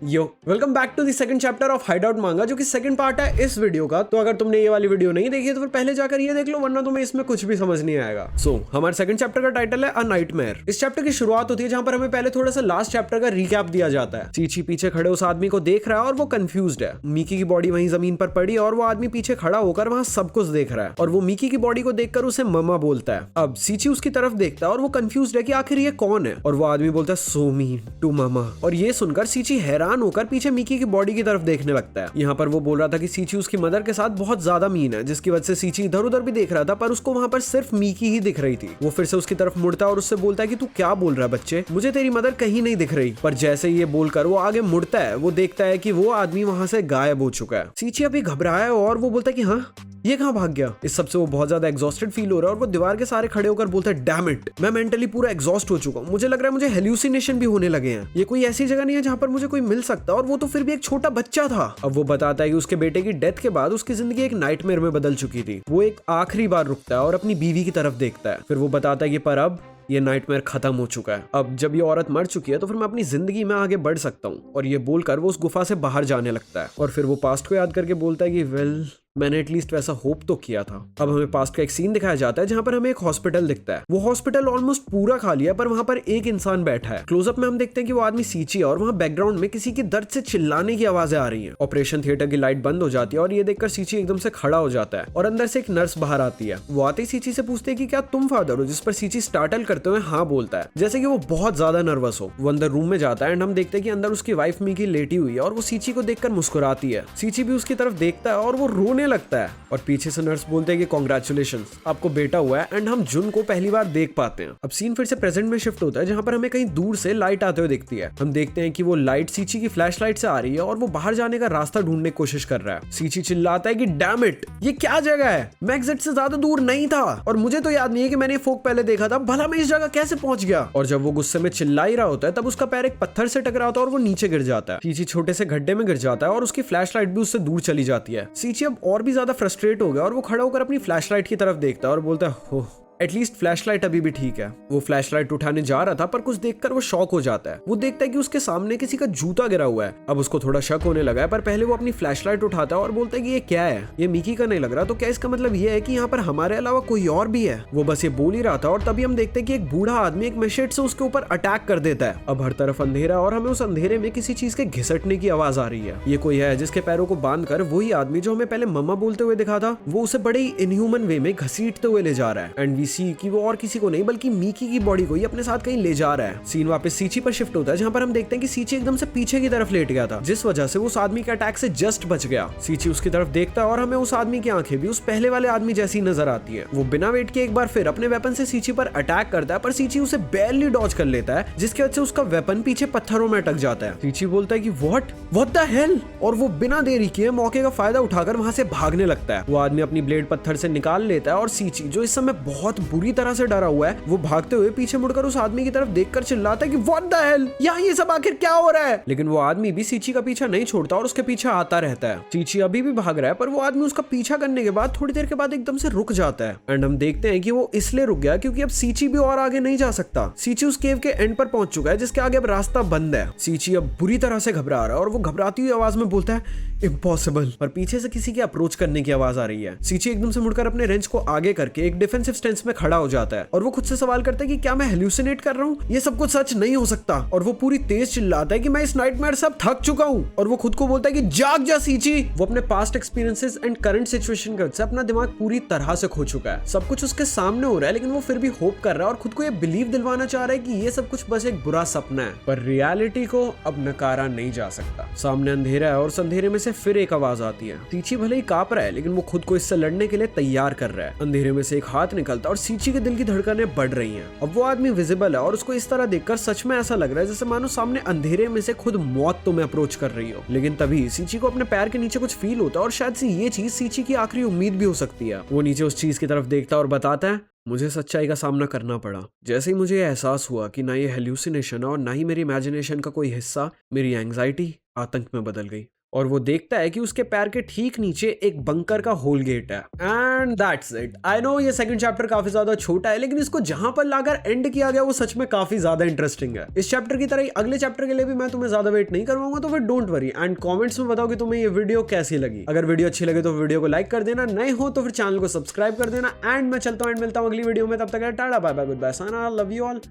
Yo welcome back to the second chapter of hide out manga, जो कि second part है इस video का। तो अगर तुमने ये वाली वीडियो नहीं देखी है तो फिर पहले जाकर ये देख लो, वरना तुम्हें इसमें कुछ भी समझ नहीं आएगा। हमारे सेकंड चैप्टर का टाइटल है अ नाइटमेयर। इस चैप्टर की शुरुआत होती है जहां पर हमें पहले थोड़ा सा लास्ट चैप्टर का रिकैप दिया जाता है। चीची पीछे खड़े उस आदमी को देख रहा है और वो कंफ्यूज्ड है। मिकी की बॉडी वहीं जमीन पर पड़ी और वो आदमी पीछे खड़ा होकर वहां सब कुछ देख रहा है और वो मिकी की बॉडी को देखकर उसे ममा बोलता है। अब सीची उसकी तरफ देखता है और वो कंफ्यूज्ड है कि आखिर ये कौन है, और वो आदमी बोलता है सो मीन टू मामा। और ये सुनकर सीची हैरान होकर पीछे मिकी की बॉडी की तरफ देखने लगता है। यहाँ पर वो बोल रहा था कि सीची उसकी मदर के साथ बहुत ज्यादा मीन है, जिसकी वजह से सीची इधर उधर भी देख रहा था, पर उसको वहाँ पर सिर्फ मिकी ही दिख रही थी। वो फिर से उसकी तरफ मुड़ता है और उससे बोलता है कि तू क्या बोल रहा है बच्चे, मुझे तेरी मदर कहीं नहीं दिख रही। पर जैसे ये बोलकर वो आगे मुड़ता है, वो देखता है कि वो आदमी वहां से गायब हो चुका है। सीची अभी घबराया है और वो बोलता है कि हाँ ये कहाँ भाग गया। इस सबसे वो बहुत ज्यादा एग्जॉस्टेड फील हो रहा है और वो दीवार के सारे खड़े होकर बोलता है डैम इट, मैं मेंटली पूरा एग्जॉस्ट हो चुका हूँ, मुझे लग रहा है मुझे हेल्यूसिनेशन भी होने लगे हैं। ये कोई ऐसी जगह नहीं है जहाँ पर मुझे कोई मिल सकता, और वो तो फिर भी एक छोटा बच्चा था। अब वो बताता है कि उसके बेटे की डेथ के बाद उसकी जिंदगी एक नाइटमेयर में बदल चुकी थी। वो एक आखिरी बार रुकता है और अपनी बीवी की तरफ देखता है। फिर वो बताता है कि पर अब ये नाइटमेयर खत्म हो चुका है। अब जब ये औरत मर चुकी है तो फिर मैं अपनी जिंदगी में आगे बढ़ सकता हूँ। और ये बोलकर वो उस गुफा से बाहर जाने लगता है और फिर वो पास्ट को याद करके बोलता है कि वेल मैंने एटलीस्ट वैसा होप तो किया था। अब हमें पास्ट का एक सीन दिखाया जाता है जहां पर हमें एक हॉस्पिटल दिखता है। वो हॉस्पिटल ऑलमोस्ट पूरा खाली है, पर वहां पर एक इंसान बैठा है। क्लोजअप में हम देखते हैं कि वो आदमी सीची है और वहां बैकग्राउंड में किसी की दर्द से चिल्लाने की आवाजें आ रही हैं। ऑपरेशन थिएटर की लाइट बंद हो जाती है और ये देखकर सीची एकदम से खड़ा हो जाता है और अंदर से एक नर्स बाहर आती है। वो आते ही सीची से पूछते हैं कि क्या तुम फादर हो, जिस पर सीची स्टार्टल करते हुए हाँ बोलता है, जैसे कि वो बहुत ज्यादा नर्वस हो। वो अंदर रूम में जाता है एंड हम देखते हैं कि अंदर उसकी वाइफ मिकी लेटी हुई है और वो सीची को देखकर मुस्कुराती है। सीची भी उसकी तरफ देखता है और वो रोने लगता है और पीछे से नर्स बोलते हैं कि कॉन्ग्रेचुलेशंस, आपको बेटा हुआ है एंड हम जुन को पहली बार देख पाते हैं। अब सीन फिर से प्रेजेंट में शिफ्ट होता है जहां पर हमें कहीं दूर से लाइट आते हुए दिखती है। हम देखते हैं कि वो लाइट सीची की फ्लैश लाइट से आ रही है और वो बाहर जाने का रास्ता ढूंढने की कोशिश कर रहा है। सीची चिल्लाता है कि डैम इट, ये क्या जगह है, मैं एग्जिट से ज्यादा दूर नहीं था और मुझे तो याद नहीं है कि मैंने फोक पहले देखा था, भला मैं इस जगह कैसे पहुंच गया। और जब वो गुस्से में चिल्ला ही रहा होता है तब उसका पैर एक पत्थर से टकराता है और वो नीचे गिर जाता है। सीची छोटे से गड्ढे में गिर जाता है और उसकी फ्लैश लाइट भी उससे दूर चली जाती है। सीची अब और भी ज्यादा फ्रस्ट्रेट हो गया और वो खड़ा होकर अपनी फ्लैशलाइट की तरफ देखता है और बोलता है हो एटलीस्ट फ्लैशलाइट अभी भी ठीक है। वो फ्लैशलाइट उठाने जा रहा था पर कुछ देखकर वो शॉक हो जाता है। वो देखता है कि उसके सामने किसी का जूता गिरा हुआ है। अब उसको थोड़ा शक होने लगा है, पर पहले वो अपनी फ्लैशलाइट उठाता है और बोलता है कि ये क्या है, ये मिकी का नहीं लग रहा, तो क्या इसका मतलब ये है कि यहाँ पर हमारे अलावा कोई और भी है। वो बस ये बोल ही रहा था और तभी हम देखते हैं कि एक बूढ़ा आदमी एक मैशेट से उसके ऊपर अटैक कर देता है। अब हर तरफ अंधेरा और हमें उस अंधेरे में किसी चीज के घिसटने की आवाज आ रही है। ये कोई है जिसके पैरों को बांध कर वही आदमी जो हमें पहले मम्मा बोलते हुए दिखा था, वो उसे बड़े ही इनह्यूमन वे में घसीटते हुए ले जा रहा है। एंड वी सी कि वो और किसी को नहीं बल्कि मिकी की बॉडी को ही अपने साथ कहीं ले जा रहा है। सीन वापस सीची पर शिफ्ट होता है जहां पर हम देखते हैं कि सीची एकदम से पीछे की तरफ लेट गया था, जिस वजह से वो उस आदमी के अटैक से जस्ट बच गया। सीची उसकी तरफ देखता है और हमें उस आदमी की आंखें भी उस पहले वाले आदमी जैसी नजर आती है। वो बिना वेट के एक बार फिर अपने वेपन से सीची पर अटैक करता है, पर सीची उसे बैरली डॉज कर लेता है, जिसकी वजह से उसका वेपन पीछे पत्थरों में अटक जाता है। सीची बोलता है कि व्हाट द हेल, और वो बिना देरी किए मौके का फायदा उठाकर वहां से भागने लगता है। वो आदमी अपनी ब्लेड पत्थर से निकाल लेता है और सीची जो इस समय बहुत बुरी तरह से डरा हुआ है, वो भागते हुए पीछे मुड़कर उस आदमी की तरफ देखकर चिल्लाता है कि व्हाट द हेल, यहाँ ये सब आखिर क्या हो रहा है। लेकिन वो आदमी भी सीची का पीछा नहीं छोड़ता और उसके पीछे आता रहता है। सीची अभी भी भाग रहा है, पर वो आदमी उसका पीछा करने के बाद थोड़ी देर के बाद एकदम से रुक जाता है। एंड हम देखते हैं कि वो इसलिए रुक गया क्योंकि अब सीची भी और आगे नहीं जा सकता। सीची उस केव के एंड पर पहुंच चुका है जिसके आगे अब रास्ता बंद है। सीची अब बुरी तरह से घबरा रहा है और वो घबराती हुई आवाज में बोलता है इम्पॉसिबल, पर पीछे से किसी की अप्रोच करने की आवाज आ रही है। सीची एकदम से मुड़कर अपने रेंज को आगे करके एक डिफेंसिव स्टेंस में खड़ा हो जाता है और वो खुद से सवाल करता है कि क्या मैं हेल्यूसिनेट कर रहा हूँ, ये सब कुछ सच नहीं हो सकता। और वो पूरी तेज चिल्लाता है कि मैं इस नाइटमेयर से अब थक चुका हूँ, और वो खुद को बोलता है कि जाग जा सीची। वो अपने past experiences and current situation से अपना दिमाग पूरी तरह से खो चुका है। सब कुछ उसके सामने हो रहा है, लेकिन वो फिर भी होप कर रहा है और खुद को ये बिलीव दिलवाना चाह रहा है कि ये सब कुछ बस एक बुरा सपना है, पर रियलिटी को अब नकारा नहीं जा सकता। सामने अंधेरा है और उस अंधेरे में से फिर एक आवाज आती है। सीची भले ही कांप रहा है, लेकिन वो खुद को इससे लड़ने के लिए तैयार कर रहा है। अंधेरे में से एक हाथ निकलता और सीची के दिल की धड़कनें बढ़ रही हैं। अब वो आदमी विजिबल है और उसको इस तरह देखकर सच में ऐसा लग रहा है जैसे मानो सामने अंधेरे में से खुद मौत तुम्हें अप्रोच कर रही हो। लेकिन तभी सीची को अपने पैर के नीचे कुछ फील होता है और शायद से ये चीज सीची की आखिरी उम्मीद भी हो सकती है। वो नीचे उस चीज की तरफ देखता और बताता है मुझे सच्चाई का सामना करना पड़ा। जैसे ही मुझे एहसास हुआ कि ना ये हेल्यूसिनेशन है और ना ही मेरी इमेजिनेशन का कोई हिस्सा, मेरी एंग्जाइटी आतंक में बदल गई और वो देखता है कि उसके पैर के ठीक नीचे एक बंकर का होल गेट है। And that's it. I know ये सेकंड चैप्टर काफी ज्यादा छोटा है, लेकिन इसको जहां पर लाकर एंड किया गया वो सच में काफी ज्यादा इंटरेस्टिंग है। इस चैप्टर की तरह ही अगले चैप्टर के लिए भी मैं तुम्हें ज्यादा वेट नहीं करवाऊंगा, तो फिर डोंट वरी एंड कमेंट्स में बताओ कि तुम्हें ये वीडियो कैसी लगी। अगर वीडियो अच्छी लगे तो वीडियो को लाइक कर देना, नए हो तो फिर चैनल को सब्सक्राइब कर देना। एंड मैं चलता हूं एंड मिलता हूं अगली वीडियो में, तब तक tata bye bye good bye Sana, love you all,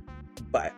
bye.